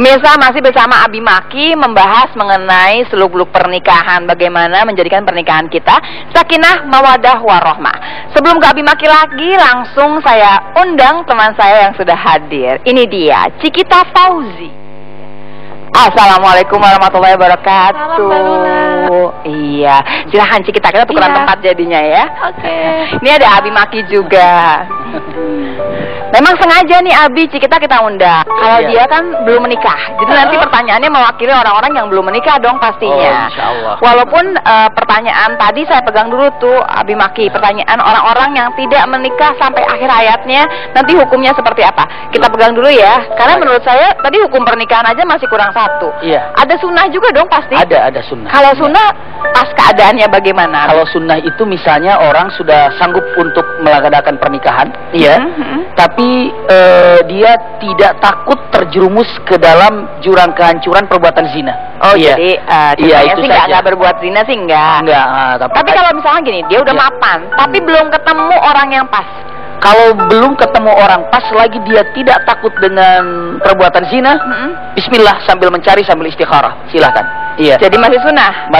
Pemirsa, masih bersama Abi Maki membahas mengenai seluk-beluk pernikahan, bagaimana menjadikan pernikahan kita sakinah, mawadah, warohmah. Sebelum ke Abi Maki lagi, langsung saya undang teman saya yang sudah hadir. Ini dia, Cikita Fauzi. Assalamualaikum warahmatullahi wabarakatuh. Iya, silahkan Cikita, kita tukeran tempat jadinya ya. Oke. Ini ada Abi Maki juga. Memang sengaja nih Abi, Cikita kita undang. Kalau dia kan belum menikah, jadi nanti pertanyaannya mewakili orang-orang yang belum menikah dong pastinya. Insyaallah. Walaupun pertanyaan tadi saya pegang dulu tuh Abi Maki, pertanyaan orang-orang yang tidak menikah sampai akhir hayatnya, nanti hukumnya seperti apa? Kita pegang dulu ya, karena menurut saya tadi hukum pernikahan aja masih kurang satu. Iya. Ada sunnah juga dong pasti. Ada sunnah. Kalau sunnah pas keadaannya bagaimana? Kalau sunnah itu misalnya orang sudah sanggup untuk melaksanakan pernikahan, iya. Tapi dia tidak takut terjerumus ke dalam jurang kehancuran perbuatan zina. Oh iya. Jadi iya, itu sih nggak berbuat zina sih enggak. Tapi kalau misalnya gini, dia udah mapan, tapi belum ketemu orang yang pas. Kalau belum ketemu orang pas lagi, dia tidak takut dengan perbuatan zina, bismillah, sambil mencari sambil istikharah, silakan. Iya. Jadi masih sunnah.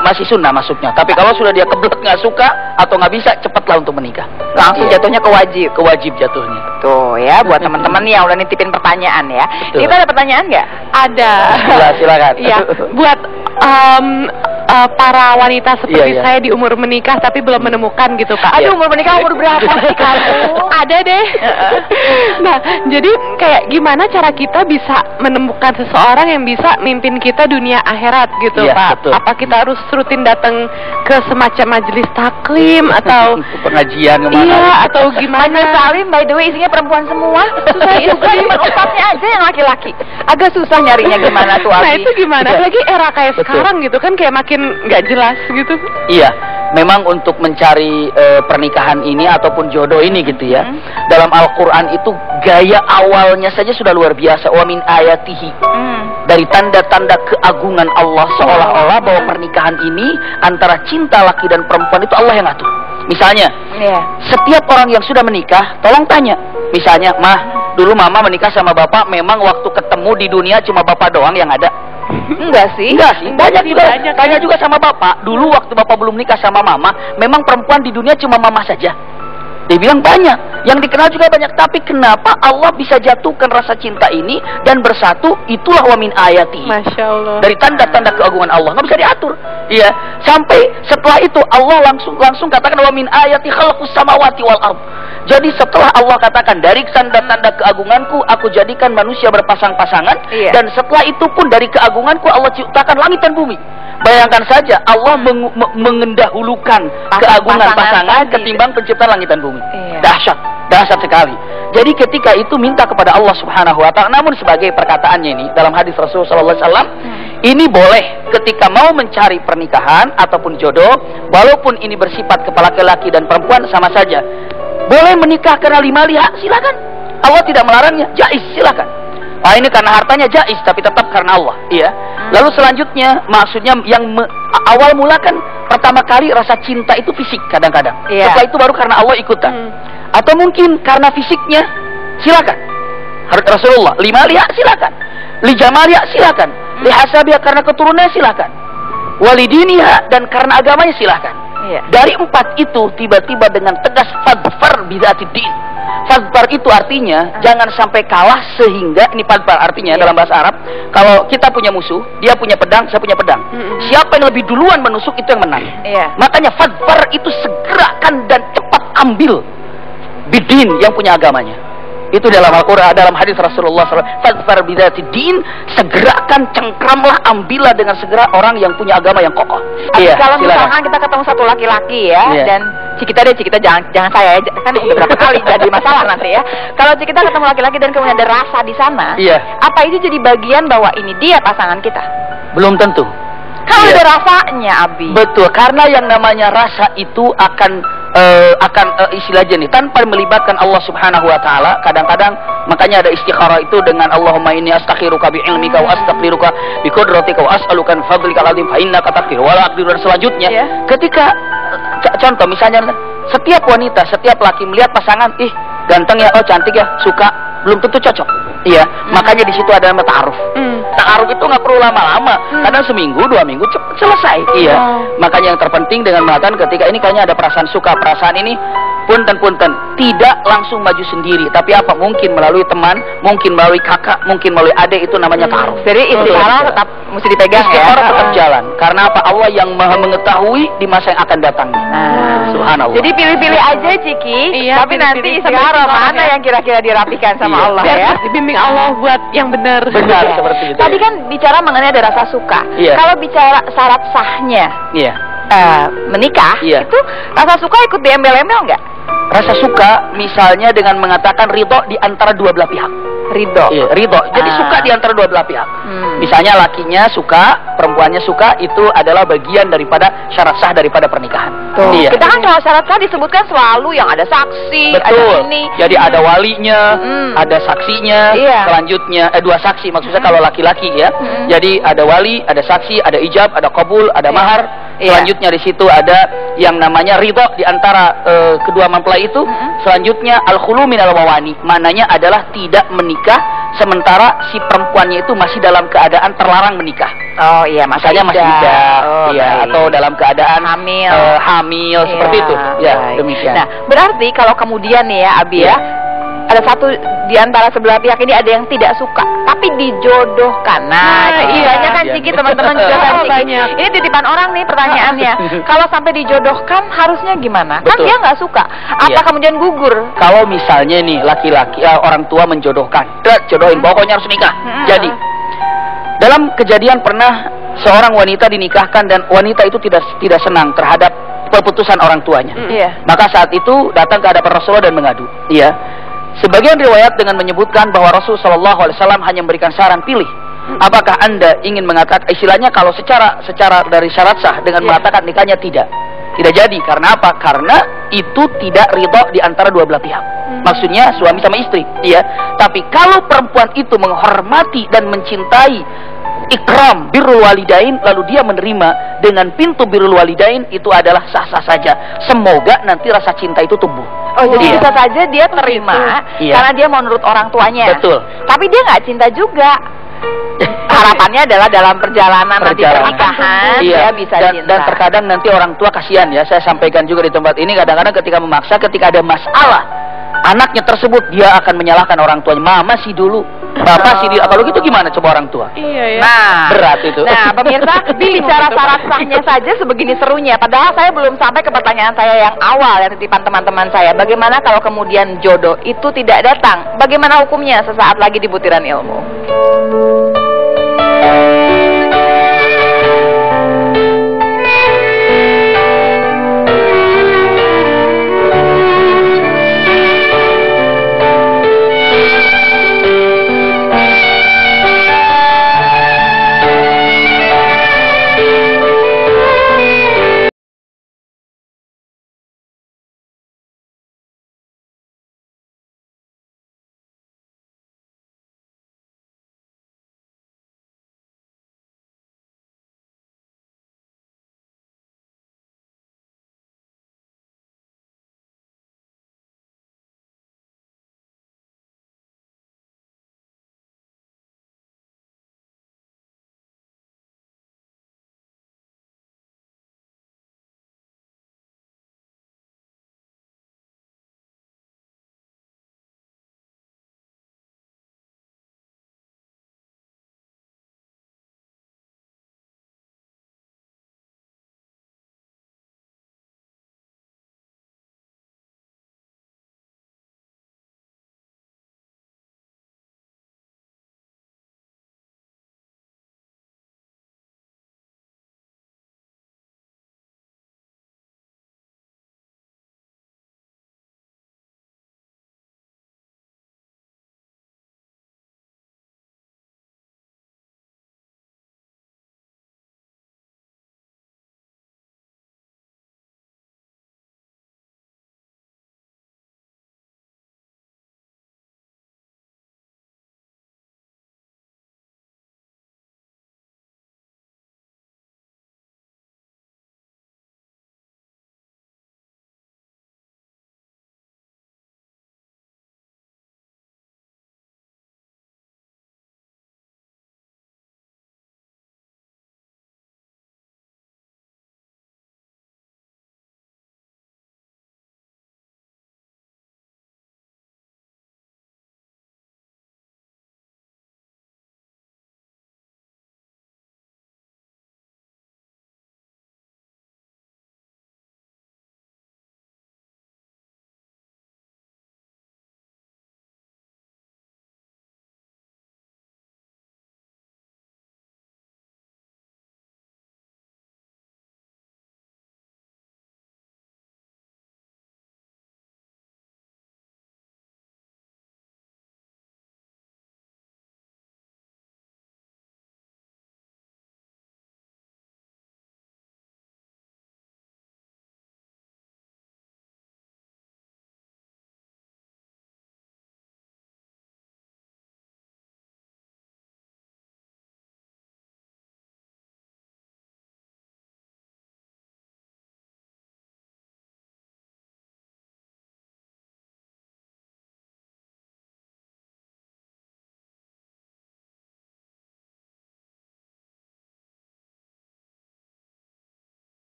Masih sunnah maksudnya. Tapi kalau sudah dia kebelet nggak suka atau nggak bisa, cepatlah untuk menikah. Langsung jatuhnya ke wajib. Ke wajib jatuhnya. Tuh ya, buat teman-teman nih yang udah nitipin pertanyaan ya. Betul. Kita ada pertanyaan nggak? Ada. Silakan. Iya. Buat para wanita seperti saya di umur menikah tapi belum menemukan gitu Kak. Aduh, umur menikah umur berapa sih kamu? Ada deh. Nah, jadi kayak gimana cara kita bisa menemukan seseorang yang bisa mimpin kita dunia akhirat gitu, Pak? Betul. Apa kita harus rutin datang ke semacam majelis taklim atau pengajian kemana? Iya, atau gimana? Majelis taklim by the way isinya perempuan semua. Susah juga, cuma ustadznya aja yang laki-laki. Agak susah nyarinya gimana tuh, Abi? Nah, itu gimana? Lagi era kayak sekarang gitu kan, kayak makin nggak jelas gitu. Iya, memang untuk mencari pernikahan ini ataupun jodoh ini gitu ya. Dalam Al-Quran itu gaya awalnya saja sudah luar biasa. Wa min ayatihi. Dari tanda-tanda keagungan Allah, seolah-olah bahwa pernikahan ini antara cinta laki dan perempuan itu Allah yang atur. Misalnya, setiap orang yang sudah menikah, tolong tanya. Misalnya, Mah, dulu Mama menikah sama Bapak, memang waktu ketemu di dunia cuma Bapak doang yang ada? Enggak sih. Banyak juga. Tanya juga sama Bapak, dulu waktu Bapak belum nikah sama Mama, memang perempuan di dunia cuma Mama saja? Dia bilang banyak, yang dikenal juga banyak. Tapi kenapa Allah bisa jatuhkan rasa cinta ini dan bersatu? Itulah wa min ayati. Masya Allah. Dari tanda-tanda keagungan Allah, nggak bisa diatur. Iya. Sampai setelah itu Allah langsung katakan wa min ayati khalaqus samawati wal ardh. Jadi setelah Allah katakan dari tanda-tanda keagunganku aku jadikan manusia berpasang-pasangan, dan setelah itu pun dari keagunganku Allah ciptakan langit dan bumi. Bayangkan saja Allah mengendahulukan keagungan pasangan ketimbang penciptaan langit dan bumi. Dahsyat sekali. Jadi ketika itu minta kepada Allah Subhanahu wa taala. Namun sebagai perkataannya ini dalam hadis Rasulullah sallallahu alaihi wasallam, ini boleh ketika mau mencari pernikahan ataupun jodoh, walaupun ini bersifat kepala laki-laki dan perempuan sama saja. Boleh menikah karena lima liha, silakan. Allah tidak melarangnya, jaiz, silakan. Ini karena hartanya jaiz, tapi tetap karena Allah. Iya. Lalu selanjutnya, maksudnya yang awal mula kan pertama kali rasa cinta itu fisik kadang-kadang. Setelah itu baru karena Allah ikutan. Atau mungkin karena fisiknya, silakan. Harus Rasulullah, lima liha, silakan. Li jamaliha, silakan. Li hasabiha, karena keturunannya, silakan. Walidiniha, dan karena agamanya, silakan. Dari empat itu tiba-tiba dengan tegas fadfar bidzatid din. Fadfar itu artinya jangan sampai kalah, sehingga ini fadfar artinya dalam bahasa Arab, kalau kita punya musuh, dia punya pedang, saya punya pedang. Siapa yang lebih duluan menusuk itu yang menang. Makanya fadfar itu segerakan dan cepat ambil bidin yang punya agamanya. Itu dalam Al-Quran, dalam hadis Rasulullah SAW. Fadfar bidzatid din, segerakan, cengkramlah, ambillah dengan segera orang yang punya agama yang kokoh. Kalau misalkan kita ketemu satu laki-laki ya, dan Cikita jangan saya ya, kan udah berapa kali jadi masalah nanti ya. Kalau Cikita ketemu laki-laki dan kemudian ada rasa di sana, apa itu jadi bagian bahwa ini dia pasangan kita? Belum tentu. Kalau ada rasanya, Abi. Betul, karena yang namanya rasa itu akan istilahnya nih, tanpa melibatkan Allah Subhanahu wa taala. Kadang-kadang makanya ada istikharah itu dengan Allahumma inni astakhiruka bi ilmika wa astaqdiruka bi qudratika wa as'aluka min fadlikal azim fa innaka taqdir wa la aqdiru, dan selanjutnya. Ketika contoh misalnya setiap wanita, setiap laki melihat pasangan, ih ganteng ya, oh cantik ya, suka, belum tentu cocok. Iya, makanya di situ ada ta'aruf. Ta'aruf itu nggak perlu lama-lama, kadang seminggu, 2 minggu cepet selesai. Iya, makanya yang terpenting dengan mengatakan ketika ini kayaknya ada perasaan suka, perasaan ini punten, tidak langsung maju sendiri, tapi apa? Mungkin melalui teman, mungkin melalui kakak, mungkin melalui adik, itu namanya ta'aruf. Jadi istikharah tetap mesti dipegang ya. Istikharah tetap jalan, karena apa? Allah yang maha mengetahui di masa yang akan datang. Subhanallah. Jadi pilih-pilih aja Ciki, tapi nanti istikharah mana yang kira-kira dirapikan sama Allah ya. Dibimbing Allah buat yang benar. Benar seperti itu. Tadi kan bicara mengenai ada rasa suka. Kalau bicara syarat sahnya menikah, itu rasa suka ikut diembel-embel nggak? Rasa suka misalnya dengan mengatakan ridho di antara dua belah pihak. Ridho. Iya, ridho. Jadi suka di antara dua belah pihak. Misalnya lakinya suka, perempuannya suka, itu adalah bagian daripada syarat sah daripada pernikahan. Iya. Kita kan kalau syarat sah disebutkan selalu yang ada saksi, betul. Ada ini. Jadi ada walinya, ada saksinya, selanjutnya 2 saksi maksudnya kalau laki-laki ya. Jadi ada wali, ada saksi, ada ijab, ada qabul, ada mahar. Selanjutnya di situ ada yang namanya ridho di antara kedua mempelai itu. Selanjutnya al-khulu minal mawani, mananya adalah tidak menikah sementara si perempuannya itu masih dalam keadaan terlarang menikah. Oh iya, masanya masih iddah, atau dalam keadaan hamil seperti itu. Ya, demikian. Nah, berarti kalau kemudian nih ya Abi ya, ada satu di antara sebelah pihak ini ada yang tidak suka, tapi dijodohkan. Nah, banyak kan Ciki, teman-teman juga kan Ciki. Ini titipan orang nih pertanyaannya. Kalau sampai dijodohkan harusnya gimana? Kan dia nggak suka. Apa kemudian gugur? Kalau misalnya nih laki-laki orang tua menjodohkan, jodohin pokoknya harus nikah. Jadi dalam kejadian pernah seorang wanita dinikahkan dan wanita itu tidak senang terhadap keputusan orang tuanya. Maka saat itu datang ke hadapan Rasulullah dan mengadu. Sebagian riwayat dengan menyebutkan bahwa Rasulullah SAW hanya memberikan saran, pilih. Apakah Anda ingin mengatakan, istilahnya kalau secara dari syarat sah dengan mengatakan nikahnya tidak jadi. Karena apa? Karena itu tidak ridho di antara dua belah pihak. Maksudnya suami sama istri. Tapi kalau perempuan itu menghormati dan mencintai ikram birrul walidain, lalu dia menerima dengan pintu birrul walidain, itu adalah sah-sah saja. Semoga nanti rasa cinta itu tumbuh. Oh, jadi bisa saja dia terima karena dia mau nurut orang tuanya. Betul. Tapi dia nggak cinta juga. Harapannya adalah dalam perjalanan nanti pernikahan dia bisa cinta. Dan terkadang nanti orang tua kasihan ya. Saya sampaikan juga di tempat ini, kadang-kadang ketika memaksa, ketika ada masalah anaknya tersebut, dia akan menyalahkan orang tuanya. Mama sih dulu, bapak sih dulu. Kalau gitu gimana coba orang tua? Nah, berat itu. Nah, pemirsa, bicara syarat sahnya saja sebegini serunya. Padahal saya belum sampai ke pertanyaan saya yang awal, yang titipan teman-teman saya. Bagaimana kalau kemudian jodoh itu tidak datang? Bagaimana hukumnya? Sesaat lagi di Butiran Ilmu.